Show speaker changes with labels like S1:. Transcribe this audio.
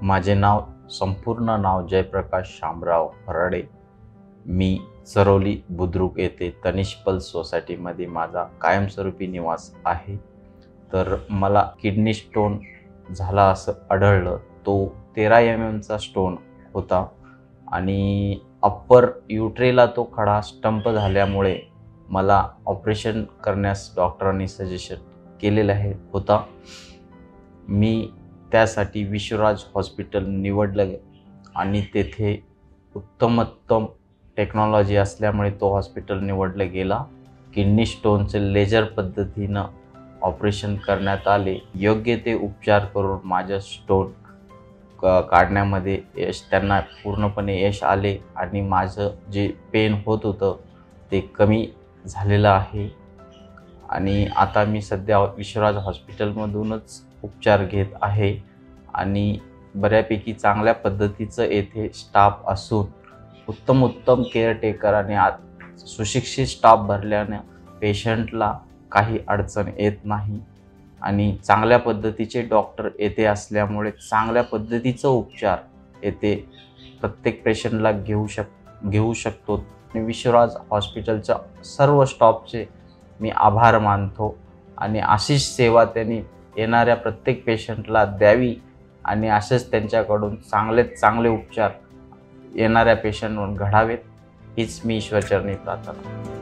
S1: माझे नाव संपूर्ण नाव जयप्रकाश शामराव हराडे। मी चरोली बुद्रुक येथे तनिष पल्स सोसायटीमध्ये माझा कायमस्वरूपी निवास आहे। तर मला किडनी स्टोन झाला असं आढळलं। तो 13 mm चा स्टोन होता आणि अप्पर युट्रेला तो खडा स्टंप झाल्यामुळे मला ऑपरेशन करण्यास डॉक्टरांनी सजेशन केलेलं होता। मी त्यासाठी विश्वराज हॉस्पिटल निवडलं आणि तेथे उत्तमोत्तम टेक्नॉलॉजी असल्यामुळे तो हॉस्पिटल निवडलं गेला। किडनी स्टोनचे लेजर पद्धतीनं ऑपरेशन करण्यात आले। योग्य ते उपचार करून माझ्या स्टोन काढण्यामध्ये त्यांना पूर्णपणे यश आले आणि माझं जे पेन होत होतं ते कमी झालेलं आहे आणि आता मी सध्या विश्वराज हॉस्पिटलमधूनच उपचार घेत आहे आणि बऱ्यापैकी चांगल्या पद्धतीचं येथे स्टाफ असून उत्तम केअरटेकर आणि सुशिक्षित स्टाफ भरल्याने पेशंटला काही अडचण येत नाही आणि चांगल्या पद्धतीचे डॉक्टर येथे असल्यामुळे चांगल्या पद्धतीचा उपचार येथे प्रत्येक पेशंटला घेऊ शकतो। विश्वराज हॉस्पिटलच्या सर्व स्टाफचे मी आभार मानतो आणि अशीच सेवा त्यांनी येणाऱ्या प्रत्येक पेशंटला द्यावी आणि असेच त्यांच्याकडून चांगले उपचार येणाऱ्या पेशंटवर घडावेत हीच मी ईश्वरचरणी प्रार्थना।